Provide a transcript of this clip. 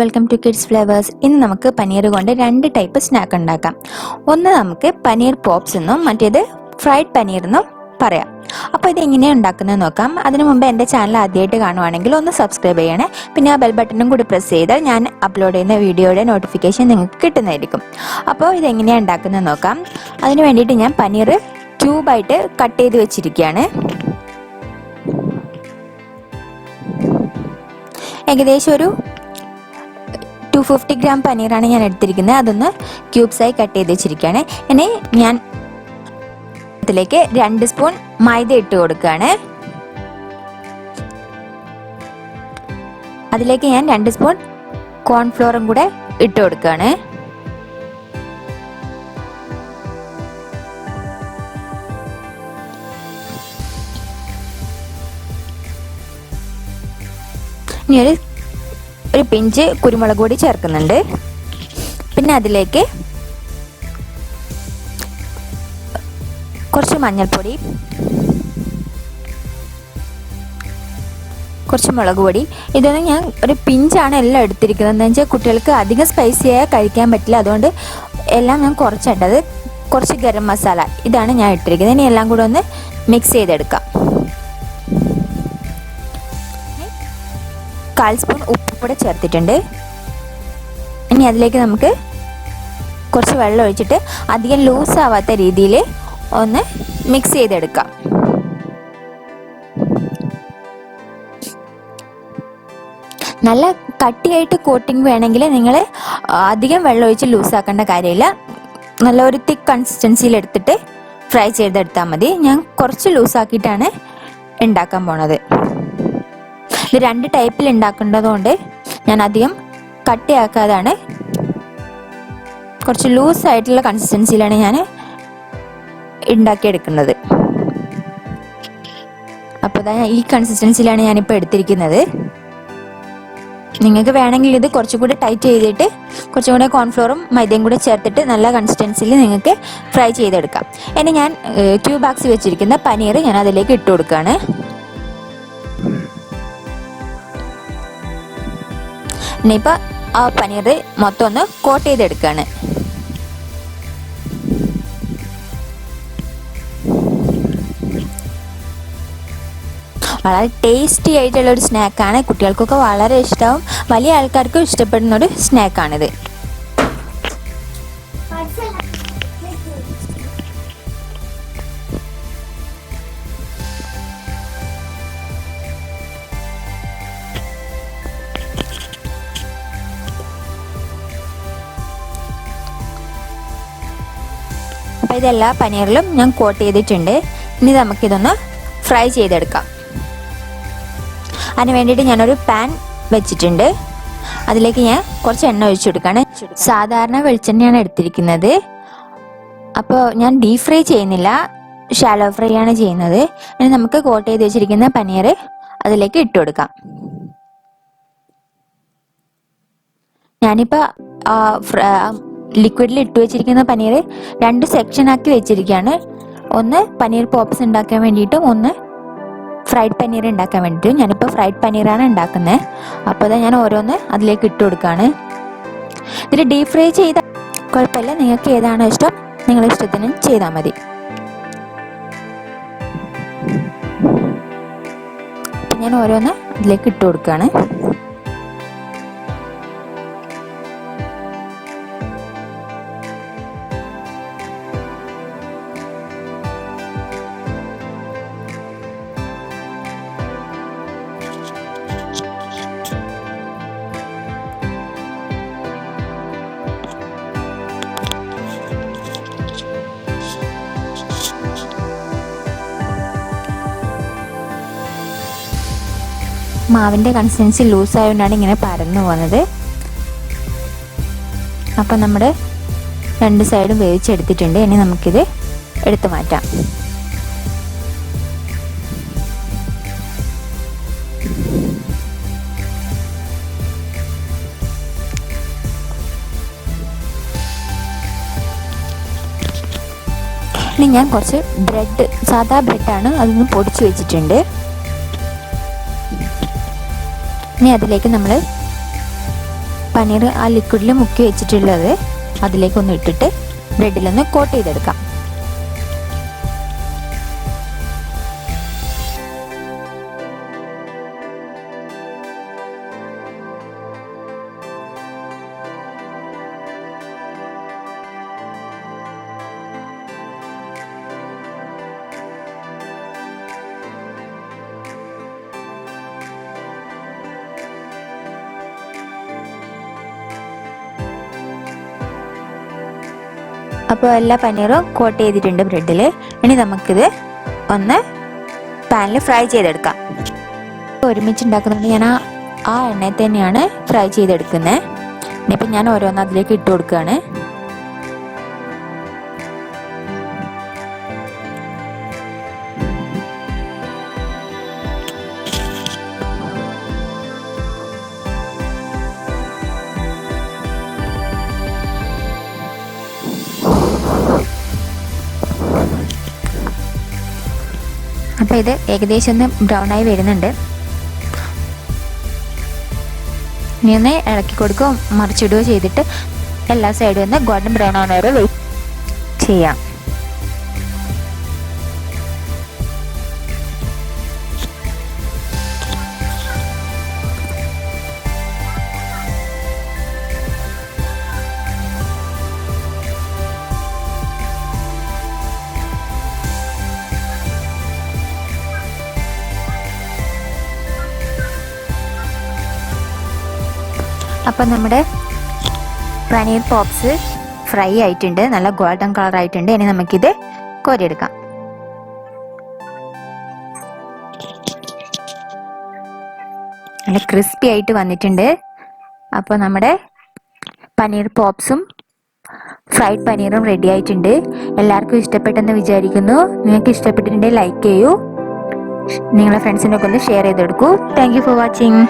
Welcome two kids flavours. ഇന്ന് നമുക്ക് പനീർ കൊണ്ട് രണ്ട് ടൈപ്പ് സ്നാക്ക് ഉണ്ടാക്കാം. ഒന്ന് നമുക്ക് പനീർ പോപ്സ് എന്നും മറ്റേത് ഫ്രൈഡ് പനീർ എന്നും പറയാം. അപ്പോൾ ഇത് എങ്ങനെയാണ് ഉണ്ടാക്കുന്നത് നോക്കാം. അതിനു മുമ്പ് എൻ്റെ ചാനൽ ആദ്യമായിട്ട് കാണുവാണെങ്കിൽ ഒന്ന് സബ്സ്ക്രൈബ് ചെയ്യണേ. പിന്നെ ആ ബെൽ ബട്ടണും കൂടി പ്രസ് ചെയ്താൽ ഞാൻ അപ്ലോഡ് ചെയ്യുന്ന വീഡിയോയുടെ നോട്ടിഫിക്കേഷൻ നിങ്ങൾക്ക് കിട്ടുന്നതായിരിക്കും. അപ്പോൾ ഇതെങ്ങനെയാണ് ഉണ്ടാക്കുന്നത് നോക്കാം. അതിന് വേണ്ടിയിട്ട് ഞാൻ പനീർ ക്യൂബായിട്ട് കട്ട് ചെയ്ത് വെച്ചിരിക്കുകയാണ്. ഏകദേശം ഒരു 250 ഗ്രാം പനീറാണ് ഞാൻ എടുത്തിരിക്കുന്നത്. അതൊന്ന് ക്യൂബ്സായി കട്ട് ചെയ്ത് വെച്ചിരിക്കുകയാണ്. ഇനി ഞാൻ ഇതിലേക്ക് 2 സ്പൂൺ മൈദ ഇട്ട് കൊടുക്കുകയാണ്. അതിലേക്ക് ഞാൻ 2 സ്പൂൺ കോൺഫ്ലോറും കൂടെ ഇട്ട് കൊടുക്കുകയാണ്. ഇനി ഒരു പിഞ്ച് കുരുമുളക് പൊടി ചേർക്കുന്നുണ്ട്. പിന്നെ അതിലേക്ക് കുറച്ച് മഞ്ഞൾപ്പൊടി, കുറച്ച് മുളക് പൊടി. ഇതൊന്നും ഞാൻ ഒരു പിഞ്ചാണ് എല്ലാം എടുത്തിരിക്കുന്നത്. എന്താ വെച്ചാൽ കുട്ടികൾക്ക് അധികം സ്പൈസിയായി കഴിക്കാൻ പറ്റില്ല. അതുകൊണ്ട് എല്ലാം ഞാൻ കുറച്ചിട്ടത്. കുറച്ച് ഗരം മസാല ഇതാണ് ഞാൻ ഇട്ടിരിക്കുന്നത്. ഇനി എല്ലാം കൂടെ ഒന്ന് മിക്സ് ചെയ്തെടുക്കാം. 1/4 സ്പൂൺ ഉപ്പ് കൂടെ ചേർത്തിട്ടുണ്ട്. ഇനി അതിലേക്ക് നമുക്ക് കുറച്ച് വെള്ളം ഒഴിച്ചിട്ട് അധികം ലൂസ് ആവാത്ത രീതിയിൽ ഒന്ന് മിക്സ് ചെയ്തെടുക്കാം. നല്ല കട്ടിയായിട്ട് കോട്ടിങ് വേണമെങ്കിൽ നിങ്ങൾ അധികം വെള്ളം ഒഴിച്ച് ലൂസ് ആക്കേണ്ട കാര്യമില്ല. നല്ല ഒരു തിക്ക് കൺസിസ്റ്റൻസിയിൽ എടുത്തിട്ട് ഫ്രൈ ചെയ്തെടുത്താൽ മതി. ഞാൻ കുറച്ച് ലൂസ് ആക്കിയിട്ടാണ് ഉണ്ടാക്കാൻ പോണത്. ഇത് 2 ടൈപ്പിൽ ഉണ്ടാക്കേണ്ടതുകൊണ്ട് ഞാൻ അധികം കട്ടിയാക്കാതാണ് കുറച്ച് ലൂസ് ആയിട്ടുള്ള കൺസിസ്റ്റൻസിയിലാണ് ഞാൻ ഉണ്ടാക്കിയെടുക്കുന്നത്. അപ്പോൾ ഈ കൺസിസ്റ്റൻസിയിലാണ് ഞാനിപ്പോൾ എടുത്തിരിക്കുന്നത്. നിങ്ങൾക്ക് വേണമെങ്കിൽ ഇത് കുറച്ചുകൂടി ടൈറ്റ് ചെയ്തിട്ട് കുറച്ചും കൂടെ കോൺഫ്ലോറും മൈദയും കൂടെ ചേർത്തിട്ട് നല്ല കൺസിസ്റ്റൻസിയിൽ നിങ്ങൾക്ക് ഫ്രൈ ചെയ്തെടുക്കാം. ഇനി ഞാൻ ക്യൂബാക്സ് വെച്ചിരിക്കുന്ന പനീർ ഞാൻ അതിലേക്ക് ഇട്ട് കൊടുക്കുകയാണ്. ഇനിയിപ്പോൾ ആ പനീർ മൊത്തം ഒന്ന് കോട്ട് ചെയ്തെടുക്കുകയാണ്. വളരെ ടേസ്റ്റി ആയിട്ടുള്ള ഒരു സ്നാക്കാണ്. കുട്ടികൾക്കൊക്കെ വളരെ ഇഷ്ടമാവും. വലിയ ആൾക്കാർക്കും ഇഷ്ടപ്പെടുന്ന ഒരു സ്നാക്കാണിത്. അപ്പോൾ ഇതെല്ലാ പനീറിലും ഞാൻ കോട്ട് ചെയ്തിട്ടുണ്ട്. ഇനി നമുക്കിതൊന്ന് ഫ്രൈ ചെയ്തെടുക്കാം. അതിന് വേണ്ടിയിട്ട് ഞാനൊരു പാൻ വെച്ചിട്ടുണ്ട്. അതിലേക്ക് ഞാൻ കുറച്ച് എണ്ണ ഒഴിച്ചു കൊടുക്കുകയാണ്. സാധാരണ വെളിച്ചെണ്ണയാണ് എടുത്തിരിക്കുന്നത്. അപ്പോൾ ഞാൻ ഡീപ് ഫ്രൈ ചെയ്യുന്നില്ല, ഷാലോ ഫ്രൈ ആണ് ചെയ്യുന്നത്. ഇനി നമുക്ക് കോട്ട് ചെയ്ത് വെച്ചിരിക്കുന്ന പനീർ അതിലേക്ക് ഇട്ട് കൊടുക്കാം. ഞാനിപ്പോൾ ലിക്വിഡിൽ ഇട്ട് വെച്ചിരിക്കുന്ന പനീർ 2 സെക്ഷൻ ആക്കി വെച്ചിരിക്കുകയാണ്. ഒന്ന് പനീർ പോപ്സ് ഉണ്ടാക്കാൻ വേണ്ടിയിട്ടും ഒന്ന് ഫ്രൈഡ് പനീർ ഉണ്ടാക്കാൻ വേണ്ടിയിട്ടും. ഞാനിപ്പോൾ ഫ്രൈഡ് പനീറാണ് ഉണ്ടാക്കുന്നത്. അപ്പോൾ ഞാൻ ഓരോന്ന് അതിലേക്ക് ഇട്ട് കൊടുക്കുകയാണ്. ഇതിൽ ഡീപ് ഫ്രൈ ചെയ്താൽ കുഴപ്പമില്ല. നിങ്ങൾക്ക് ഏതാണോ ഇഷ്ടം നിങ്ങളുടെ ഇഷ്ടത്തിന് ചെയ്താൽ മതി. അപ്പം ഞാൻ ഓരോന്ന് അതിലേക്ക് ഇട്ട് കൊടുക്കുകയാണ്. മാവിൻ്റെ കൺസിസ്റ്റൻസി ലൂസ് ആയതുകൊണ്ടാണ് ഇങ്ങനെ പരന്നു പോകുന്നത്. അപ്പം നമ്മുടെ 2 സൈഡും വേവിച്ചെടുത്തിട്ടുണ്ട്. ഇനി നമുക്കിത് എടുത്തു മാറ്റാം. ഇനി ഞാൻ കുറച്ച് ബ്രെഡ്, സാധാ ബ്രെഡാണ്, അതൊന്ന് പൊടിച്ച് വെച്ചിട്ടുണ്ട്. ഇനി അതിലേക്ക് നമ്മൾ പനീർ ആ ലിക്വിഡിൽ മുക്കി വെച്ചിട്ടുള്ളത് അതിലേക്കൊന്ന് ഇട്ടിട്ട് ബ്രെഡിലൊന്ന് കോട്ട് ചെയ്തെടുക്കാം. അപ്പോൾ എല്ലാ പനീറും കോട്ട് ചെയ്തിട്ടുണ്ട് ബ്രെഡിൽ. ഇനി നമുക്കിത് ഒന്ന് പാനിൽ ഫ്രൈ ചെയ്തെടുക്കാം. ഒരുമിച്ച് ഉണ്ടാക്കുന്നതുകൊണ്ട് ഞാൻ ആ എണ്ണയിൽ തന്നെയാണ് ഫ്രൈ ചെയ്തെടുക്കുന്നത്. ഇനിയിപ്പോൾ ഞാൻ ഓരോന്ന് അതിലേക്ക് ഇട്ട് കൊടുക്കുകയാണ്. അപ്പോൾ ഇത് ഏകദേശം ഒന്ന് ബ്രൗൺ ആയി വരുന്നുണ്ട്. ഇനി ഒന്ന് ഇളക്കി കൊടുക്കുകയോ മറിച്ചിടുകയോ ചെയ്തിട്ട് എല്ലാ സൈഡും ഒന്ന് ഗോൾഡൻ ബ്രൗൺ ആവുന്ന വരെ വെയിറ്റ് ചെയ്യാം. അപ്പം നമ്മുടെ പനീർ പോപ്സ് ഫ്രൈ ആയിട്ടുണ്ട്, നല്ല ഗോൾഡൻ കളർ ആയിട്ടുണ്ട്. ഇനി നമുക്കിത് കോരിയെടുക്കാം. നല്ല ക്രിസ്പി ആയിട്ട് വന്നിട്ടുണ്ട്. അപ്പോൾ നമ്മുടെ പനീർ പോപ്സും ഫ്രൈഡ് പനീറും റെഡി ആയിട്ടുണ്ട്. എല്ലാവർക്കും ഇഷ്ടപ്പെട്ടെന്ന് വിചാരിക്കുന്നു. നിങ്ങൾക്ക് ഇഷ്ടപ്പെട്ടിട്ടുണ്ടെങ്കിൽ ലൈക്ക് ചെയ്യൂ, നിങ്ങളെ ഫ്രണ്ട്സിനൊക്കെ ഒന്ന് ഷെയർ ചെയ്ത് കൊടുക്കൂ. Thank you for watching.